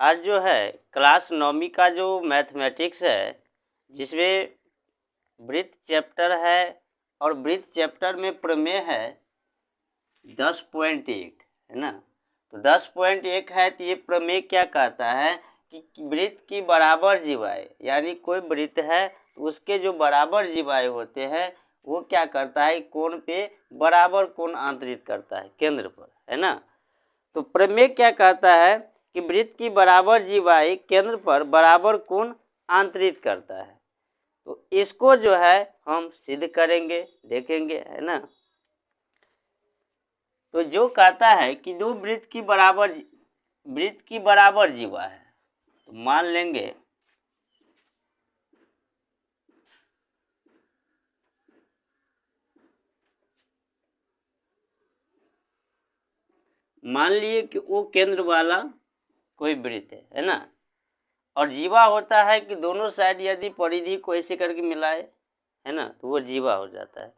आज जो है क्लास 9वीं का जो मैथमेटिक्स है, जिसमें वृत्त चैप्टर है और वृत्त चैप्टर में प्रमेय है 10.1 है ना। तो 10.1 है तो ये प्रमेय क्या कहता है कि वृत्त की बराबर जीवाएँ, यानी कोई वृत्त है तो उसके जो बराबर जीवाएँ होते हैं वो क्या करता है, कोण पे बराबर कोण आंतरित करता है केंद्र पर, है ना। तो प्रमेय क्या कहता है कि वृत्त की बराबर जीवाएँ केंद्र पर बराबर कोण आंतरित करता है। तो इसको जो है हम सिद्ध करेंगे, देखेंगे, है ना। तो जो कहता है कि दो वृत्त की बराबर जीवा है, तो मान लेंगे मान लिए कि वो केंद्र वाला कोई वृत्त है ना। और जीवा होता है कि दोनों साइड यदि परिधि को ऐसे करके मिलाए, है ना, तो वो जीवा हो जाता है।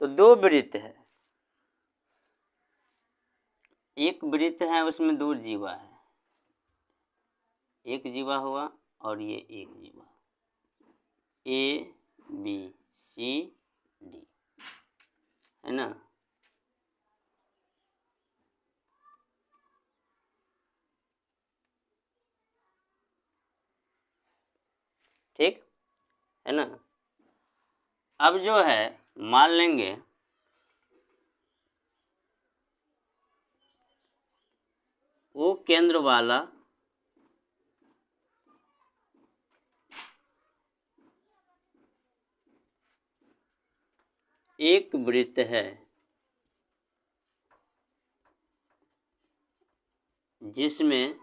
तो दो वृत्त है, एक वृत्त है उसमें दो जीवा है, एक जीवा हुआ और ये एक जीवा, ए बी सी डी, है ना। ठीक है ना। अब जो है मान लेंगे वो केंद्र वाला एक वृत्त है जिसमें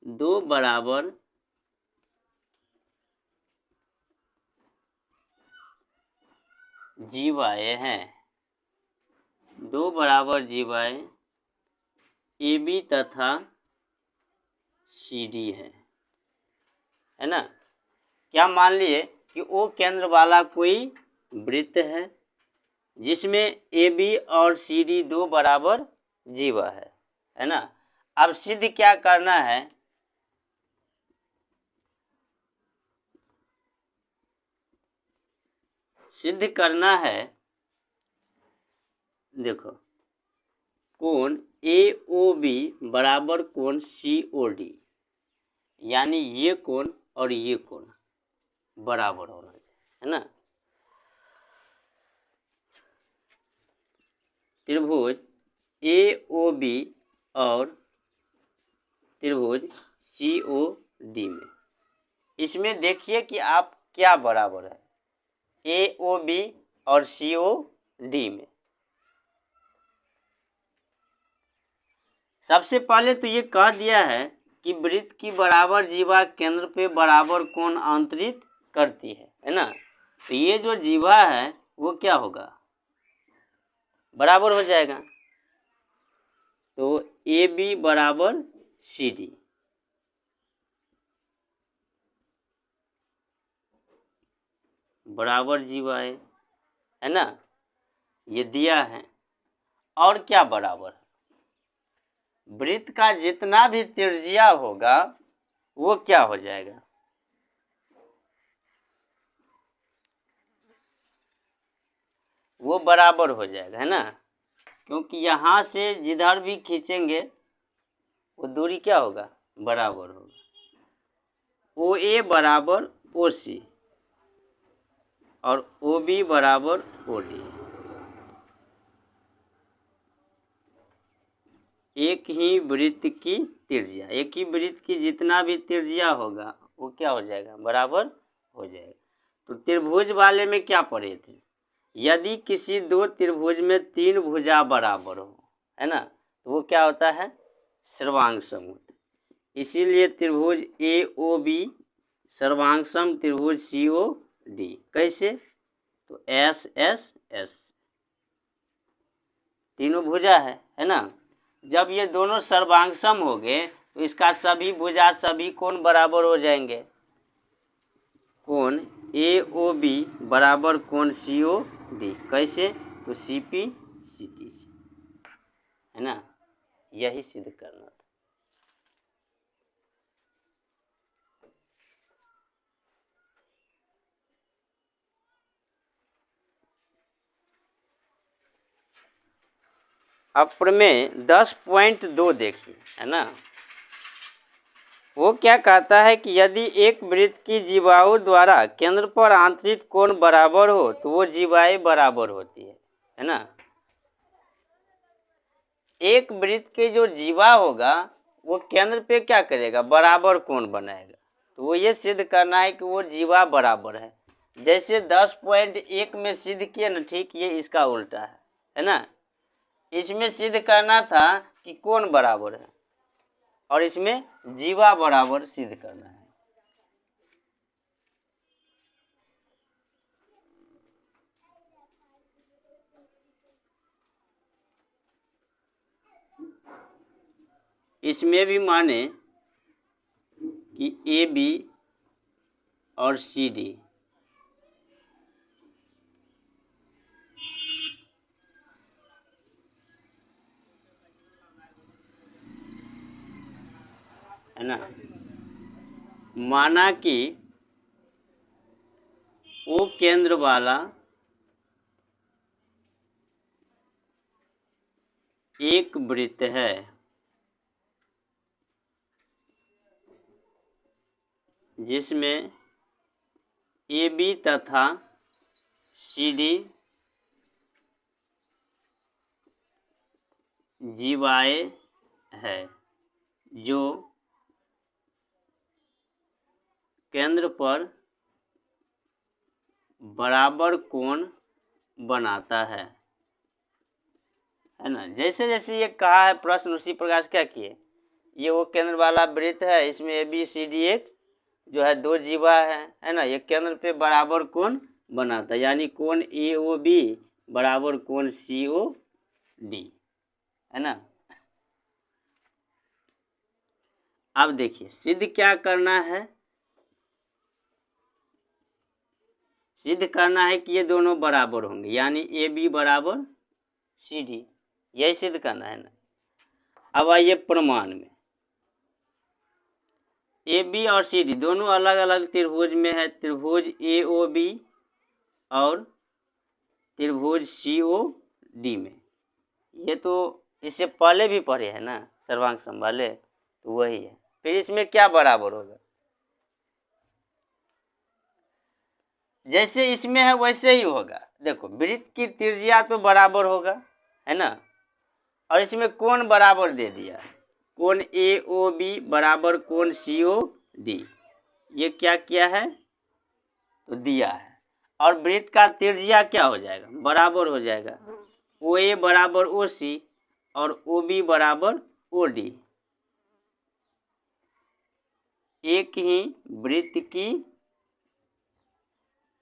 दो बराबर जीवाएँ हैं, दो बराबर जीवाएँ ए बी तथा सी डी है ना। क्या मान लिए कि वो केंद्र वाला कोई वृत्त है जिसमें ए बी और सी डी दो बराबर जीवा है ना। अब सिद्ध क्या करना है, सिद्ध करना है, देखो, कोण ए ओ बी बराबर कोण सी ओ डी, यानी ये कोण और ये कोण बराबर होना चाहिए, है ना। त्रिभुज ए ओ बी और त्रिभुज सी ओ डी में, इसमें देखिए कि आप क्या बराबर है ए ओ बी और सी ओ डी में। सबसे पहले तो ये कह दिया है कि वृत्त की बराबर जीवा केंद्र पे बराबर कोण आंतरित करती है ना। तो ये जो जीवा है वो क्या होगा, बराबर हो जाएगा। तो ए बी बराबर सी डी, बराबर जीवाएँ, है ना, ये दिया है। और क्या बराबर, वृत्त का जितना भी त्रिज्या होगा वो क्या हो जाएगा, वो बराबर हो जाएगा, है ना। क्योंकि यहाँ से जिधर भी खींचेंगे वो दूरी क्या होगा, बराबर होगा। ओ ए बराबर ओ सी और ओ बी बराबर ओ डी, एक ही वृत्त की त्रिज्या, एक ही वृत्त की जितना भी त्रिज्या होगा वो क्या हो जाएगा, बराबर हो जाएगा। तो त्रिभुज वाले में क्या पढ़े थे, यदि किसी दो त्रिभुज में तीन भुजा बराबर हो, है ना, तो वो क्या होता है, सर्वांग-सम होता है। इसीलिए त्रिभुज ए ओ बी सर्वांग-सम त्रिभुज सी ओ डी, कैसे, तो एस एस एस, तीनों भुजा है ना। जब ये दोनों सर्वांग-सम हो गए तो इसका सभी भुजा सभी कोण बराबर हो जाएंगे। कोण ए ओ बी बराबर कोण सी ओ डी, कैसे, तो सी पी सी टी, है ना। यही सिद्ध करना था। अब प्रमेय 10.2 देखिए, है ना। वो क्या कहता है कि यदि एक वृत्त की जीवाओं द्वारा केंद्र पर आंतरिक कोण बराबर हो तो वो जीवाएं बराबर होती है ना। एक वृत्त के जो जीवा होगा वो केंद्र पे क्या करेगा, बराबर कोण बनाएगा। तो वो ये सिद्ध करना है कि वो जीवा बराबर है। जैसे 10.1 में सिद्ध किए ना, ठीक ये इसका उल्टा है ना। इसमें सिद्ध करना था कि कोण बराबर है और इसमें जीवा बराबर सिद्ध करना है। इसमें भी माने कि ए बी और सी डी है ना, माना कि ओ केंद्र वाला एक वृत्त है जिसमें ए बी तथा सी डी जीवाएं है जो केंद्र पर बराबर कोण बनाता है ना। जैसे जैसे ये कहा है प्रश्न उसी प्रकार से क्या किए, ये वो केंद्र वाला वृत्त है, इसमें ए बी सी डी एक जो है दो जीवा है ना। ये केंद्र पे बराबर कोण बनाता है, यानी कोण ए ओ बी बराबर कोण सी ओ डी, है ना। अब देखिए सिद्ध क्या करना है, सिद्ध करना है कि ये दोनों बराबर होंगे, यानी ए बी बराबर सी डी, यही सिद्ध करना है ना। अब आइए प्रमाण में, ए बी और सी डी दोनों अलग अलग त्रिभुज में है, त्रिभुज ए ओ बी और त्रिभुज सी ओ डी में। ये तो इससे पहले भी पढ़े हैं ना सर्वांग समबाले, तो वही है। फिर इसमें क्या बराबर होगा, जैसे इसमें है वैसे ही होगा। देखो वृत्त की त्रिज्या तो बराबर होगा, है ना, और इसमें कोण बराबर दे दिया, कोण ए ओ बी बराबर कोण सी ओ डी, ये क्या किया है तो दिया है। और वृत्त का त्रिज्या क्या हो जाएगा, बराबर हो जाएगा, ओ ए बराबर ओ सी और ओ बी बराबर ओ डी। एक ही वृत्त की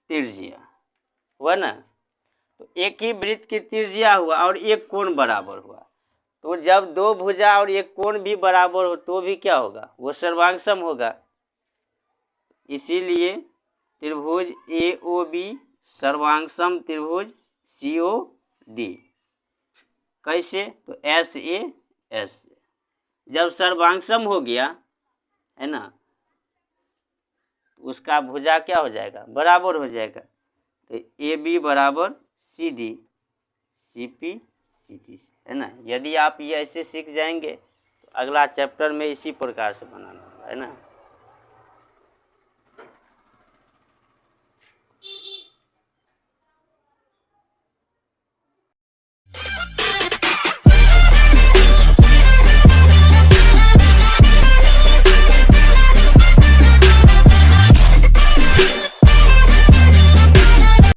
त्रिज्या हुआ ना, तो एक ही वृत्त की त्रिज्या हुआ और एक कोण बराबर हुआ। तो जब दो भुजा और एक कोण भी बराबर हो तो भी क्या होगा, वो सर्वांगसम होगा। इसीलिए त्रिभुज ए ओ बी सर्वांगसम त्रिभुज सी ओ डी। कैसे, तो एस ए एस, जब सर्वांगसम हो गया है ना, उसका भुजा क्या हो जाएगा, बराबर हो जाएगा। तो ए बी बराबर C D, C P C T, है ना। यदि आप ये ऐसे सीख जाएंगे तो अगला चैप्टर में इसी प्रकार से बनाना होगा, है ना।